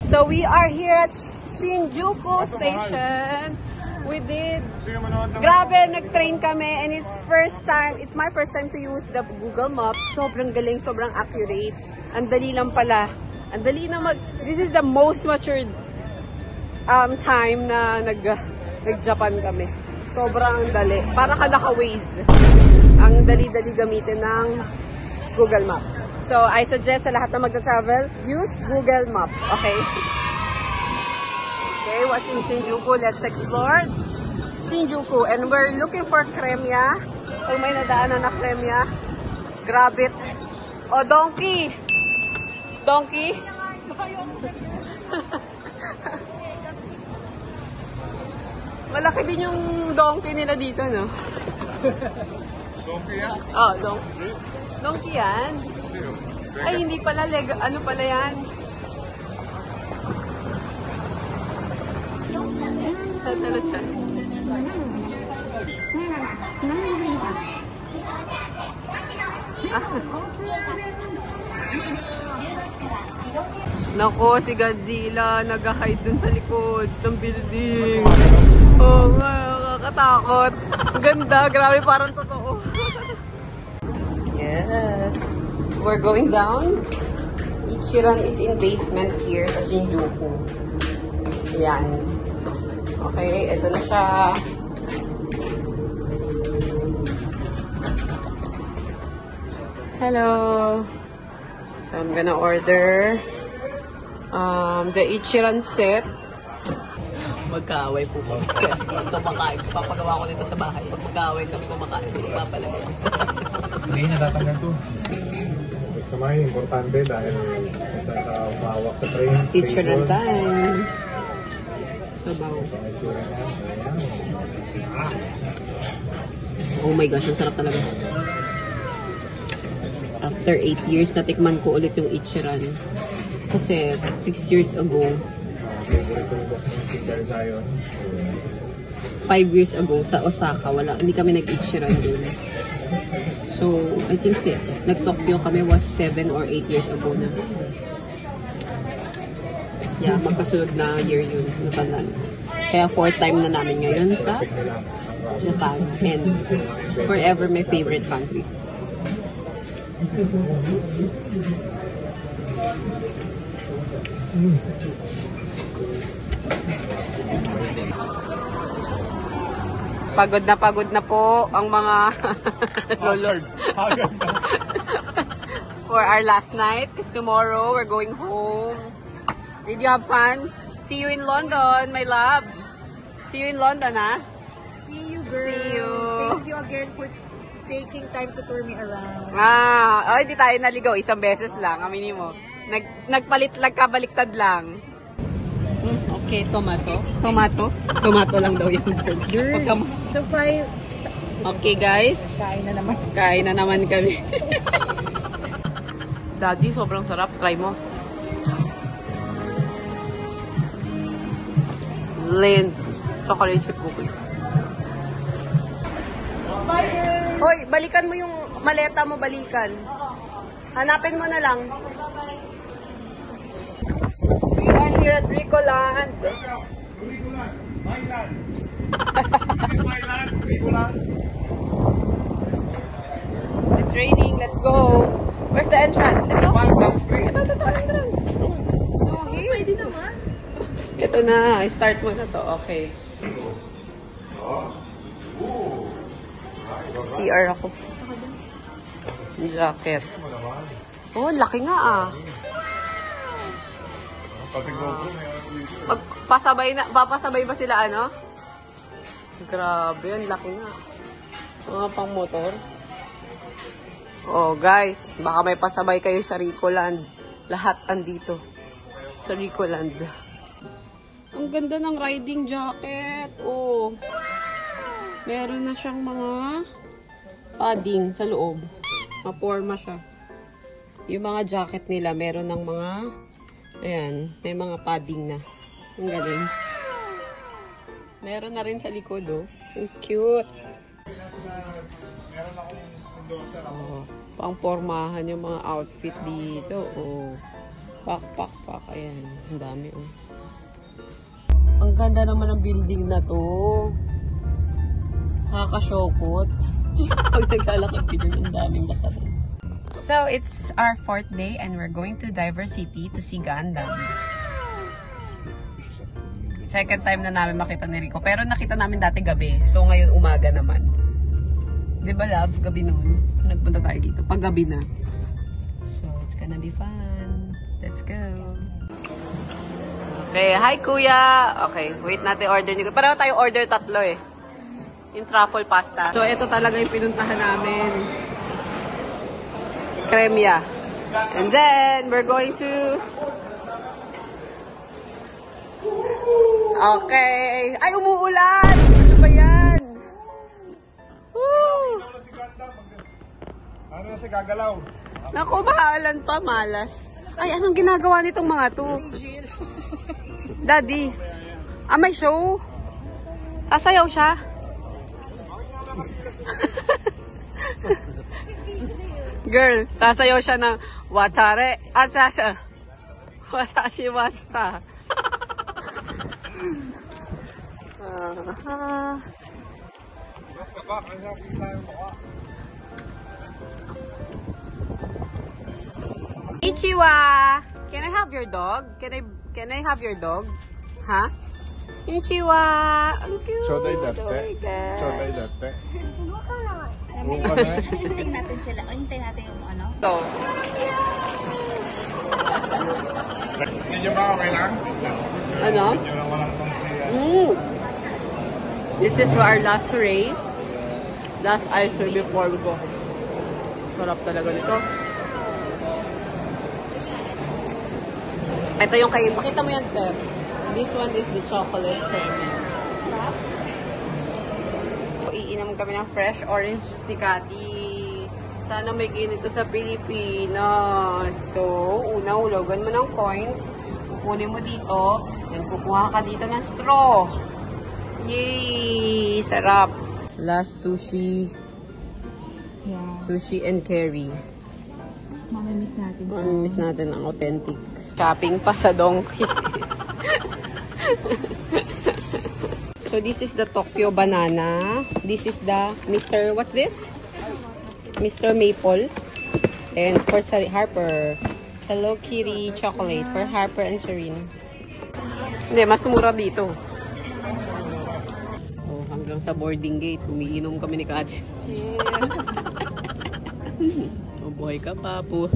So we are here at Shinjuku Station. We did, grabe, nag-train kami and it's my first time to use the Google Maps. Sobrang galing, sobrang accurate. Ang dali lang pala. Ang dali na this is the most matured time na nag-Japan kami. Sobrang dali. Para ka naka-Waze. Ang dali-dali gamitin ng Google Map. So, I suggest sa lahat na mag-travel, use Google Map. Okay? Okay, what's in Shinjuku? Let's explore Shinjuku. And we're looking for kremya. Kung may nadaanan na kremya. Grab it. O, donkey! Donkey? Malaki din yung donkey nila dito, no? Donkey yan? Oh, donkey. Donkey yan? Ay, hindi pala. Ano pala yan? Tatalo siya. Nako, si Godzilla nag-hide dun sa likod ng building. Oh, nakakatakot. Ganda, grabe, parang totoo. Yes. We're going down. Ichiran is in basement here sa Shinjuku. Ayan. Okay, ito na siya. Hello. So I'm gonna order the Ichiran set. Magkaaway po kami. Kumakain. Papagawa ko dito sa bahay. Pag magkaaway kami kumakain, papalagay. Hindi, natatanggal to. Gusto may importante dahil sa umawak sa train. Ichiran time. Sabaw. Oh my gosh, ang sarap talaga. After 8 years, natikman ko ulit yung Ichiran. Kasi 6 years ago, 5 years ago sa Osaka, hindi kami nag-Ichiran dun. So, I think nag-Tokyo kami was 7 or 8 years ago na. Yeah, magkasunod na year yun. Natandaan. Kaya 4th time na namin ngayon sa Japan. And forever my favorite country. Pagod na po ang mga lolo. For our last night, because tomorrow we're going home. Did you have fun? See you in London, my love. See you in London, ha? See you, girl. See you. Thank you again for taking time to tour me around. Di tayo naligaw. Isang beses lang, aminin mo. Nagkabaliktad lang. Okay, tomato. Tomato lang daw yung burger. So, fine. Okay, guys. Kain na naman kami. Daddy, sobrang sarap. Try mo. Lind. Chocolate chip cookies. Hoy, balikan mo yung maleta mo, balikan. Hanapin mo na lang. We are here at Ricoland. Ricoland, my land. This is my land, Ricoland. It's raining. Let's go. Where's the entrance? Ito. Ito, entrance. No, here. Pwede naman. Ito na. I-start mo na to. Okay. CR ako. Jacket. Oh, laki nga Papasabay ba sila ano? Grabe, ang laki nga. Mga pang motor. Oh, guys, baka may pasabay kayo sa Ricoland. Lahat andito sa Ricoland. Ang ganda ng riding jacket. Oh. Meron na siyang mga padding sa loob. Maporma siya. Yung mga jacket nila, meron ng mga, ayan, may mga padding na. Ang galing. Meron na rin sa likod, oh. Ang cute. Meron akong endorser ako. Oh, pang-pormahan yung mga outfit dito, oh. Pak. Ayan. Ang dami, oh. Ang ganda naman ng building na to. Nakakasyokot. Pag naglalakad dito, ang daming lakad. So, it's our 4th day and we're going to Diversity to see Gundam. Second time na namin makita ni Rico. Pero nakita namin dati gabi. So, ngayon umaga naman. Diba, love? Gabi noon. Nagpunta tayo dito. Pag gabi na. So, it's gonna be fun. Let's go. Okay, hi kuya. Okay, wait natin order ni kuya. Pareho tayo order 3 eh. Yung truffle pasta. So, ito talaga yung pinuntahan namin. Kremya. And then, we're going to... Okay. Ay, umuulan! Ano ba yan? Woo! Ano si gagalaw? Naku, maalan pa, malas. Ay, anong ginagawa nitong mga to? Daddy. May show? Sasayaw siya? Girl, sasayaw siya ng watare. Asasha. Wasashi wasa. Ichiwa! Can I have your dog? Can I have your dog? Ha? Ichiwa! Ang cute! Choday datte. Oh my God. Choday datte. Hintayin natin sila. O, hintayin natin yung ano. Ito. Hindi nyo ba okay lang? Ano? Hindi nyo lang walang tong siya. This is our last hooray. Last ice cream before we go. Sarap talaga nito. Ito yung kay... Makita mo yan, Ter. This one is the chocolate cream. Iinom kami ng fresh orange juice ni Cathy. Sana may ganito sa Pilipinas. So, una, hulugan mo ng coins. Kukunin mo dito. Then, kukuha ka dito ng straw. Yay! Sarap! Last sushi. Yeah. Sushi and curry. Mamimiss natin. Mamimiss natin ang authentic. Shopping pa sa Donkey. So, this is the Tokyo banana. This is the Mr. What's this? Mr. Maple. And for Harper, Hello Kitty chocolate for Harper and Serene. Hindi, mas mura dito. Oh, hanggang sa boarding gate, umiinom kami ni Kati. Oh boy ka, papu.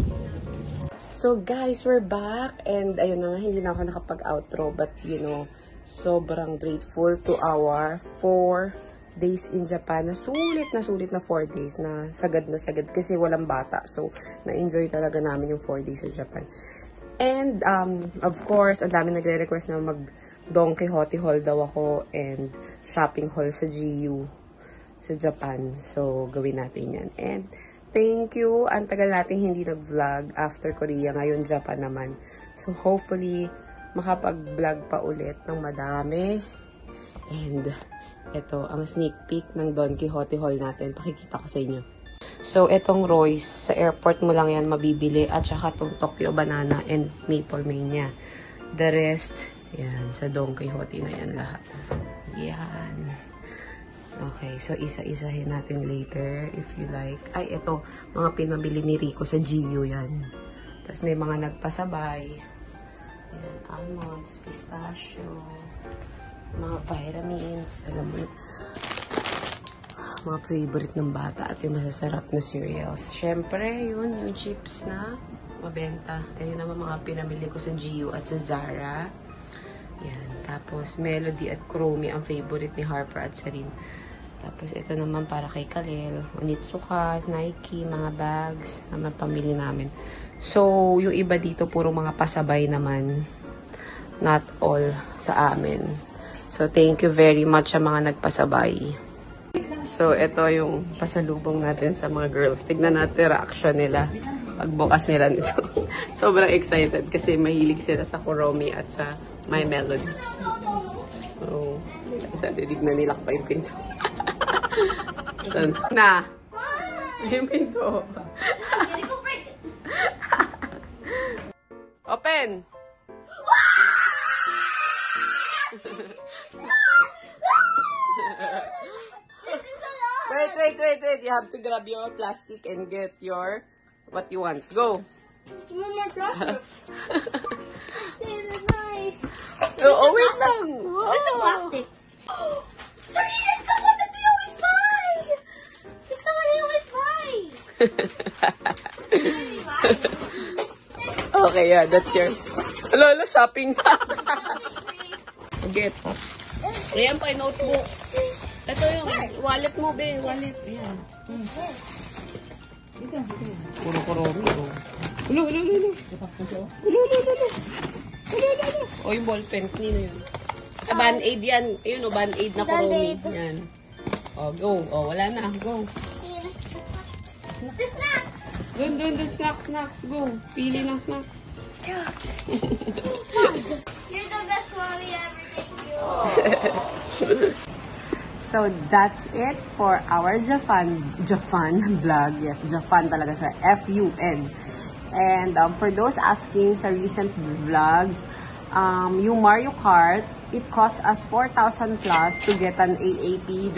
So guys, we're back. And ayun na nga, hindi na ako nakapag-outro. But you know, sobrang grateful to our 4 days in Japan. Na sulit na 4 days na sagad kasi walang bata. So, na-enjoy talaga namin yung 4 days in Japan. And, of course, ang dami nagre-request na mag-Don Quixote haul daw ako and shopping haul sa GU sa Japan. So, gawin natin yan. And, thank you. Ang tagal natin hindi nag-vlog after Korea. Ngayon, Japan naman. So, hopefully, makapag-vlog pa ulit ng madami. And, ito, ang sneak peek ng Don Quixote haul natin. Pakikita ko sa inyo. So, itong Royce, sa airport mo lang yan mabibili. At saka itong Tokyo Banana and Maple Mania. The rest, yan, sa Don Quixote na yan lahat. Yan. Okay, so isa-isahin natin later if you like. Ay, ito, mga pinabili ni Rico sa GU yan. Tapos may mga nagpasabay. Yan, almonds, pistachio, mga vitamins, alam mo, mga favorite ng bata at yung masasarap na cereals. Siyempre, yun, yung chips na mabenta. Ayun naman mga pinamili ko sa GU at sa Zara. Yan, tapos Melody at Chromie ang favorite ni Harper at Serene. Tapos ito naman para kay Kalel, Onitsuka, Nike, mga bags naman pamili namin. So, yung iba dito puro mga pasabay naman. Not all sa amin. So, thank you very much sa mga nagpasabay. So, ito yung pasalubong natin sa mga girls. Tignan natin reaction nila pagbukas nila nito. Sobrang excited kasi mahilig sila sa Kuromi at sa My Melody. So, sa didig na nilakpa yung pinto. Na! Yung pinto. Open! Wait. You have to grab your plastic and get your what you want. Go. You want more plastic? This is nice. Oh, wait lang. Where's the plastic? Sorry, that's the one that we always buy! It's the one we always buy! Okay, yeah, that's yours. Lolo, shopping ka. Get. Ayan pa, notebook. Ito yung wallet mo, be. Wallet. Ayan. Kuro-kurori. Ulo. O, yung ballpen. Nino yun. Band-aid yan. Ayun o, band-aid na kurumi. Yan. O, go. O, wala na. Go. The snacks! Doon. Snacks. Go. Pili ng snacks. You're the best mommy ever, thank you. So, that's it for our Japan vlog. Yes, Japan talaga sa F-U-N. And for those asking sa recent vlogs, yung Mario Kart, it cost us 4,000 plus to get an AAP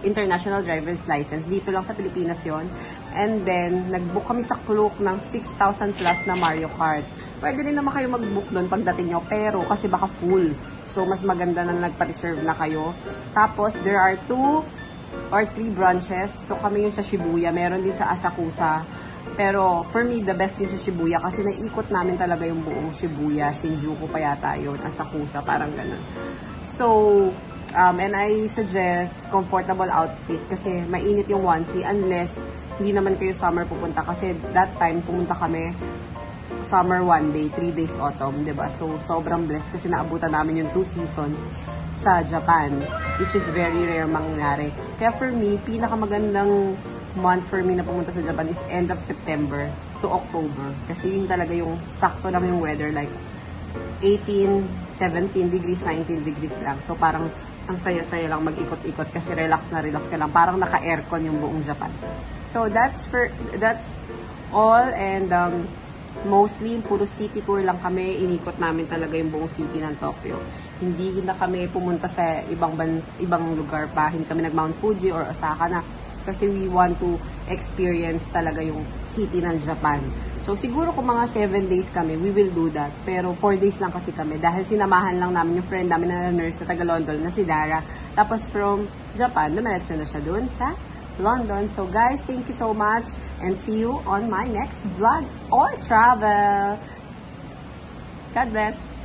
international driver's license. Dito lang sa Pilipinas yon. And then, nag-book kami sa Klook ng 6,000 plus na Mario Kart. Pwede din naman kayo mag-book doon pagdating nyo, pero kasi baka full. So, mas maganda na nagpa-reserve na kayo. Tapos, there are 2 or 3 branches. So, kami yung sa Shibuya. Meron din sa Asakusa. Pero, for me, the best yung sa Shibuya kasi naikot namin talaga yung buong Shibuya. Shinjuku pa yata yun. Asakusa, parang ganun. So, and I suggest comfortable outfit kasi mainit yung onesie unless hindi naman kayo summer pupunta. Kasi that time, pumunta kami summer 1 day, 3 days autumn, diba? So, sobrang blessed kasi naabutan namin yung 2 seasons sa Japan, which is very rare mangyari. Kaya for me, pinakamagandang month for me na pumunta sa Japan is end of September to October. Kasi yun talaga yung sakto lang yung weather, like 18, 17 degrees, 19 degrees lang. So, parang ang saya-saya lang mag-ikot-ikot kasi relax ka lang. Parang naka-aircon yung buong Japan. So, that's all, and mostly, puro city tour lang kami. Inikot namin talaga yung buong city ng Tokyo. Hindi na kami pumunta sa ibang lugar pa. Hindi kami nag-Mount Fuji or Osaka na. Kasi we want to experience talaga yung city ng Japan. So, siguro kung mga 7 days kami, we will do that. Pero 4 days lang kasi kami. Dahil sinamahan lang namin yung friend namin na nurse sa taga-London na si Dara. Tapos from Japan, dumiretso na siya doon sa London. So guys, thank you so much and see you on my next vlog or travel. God bless.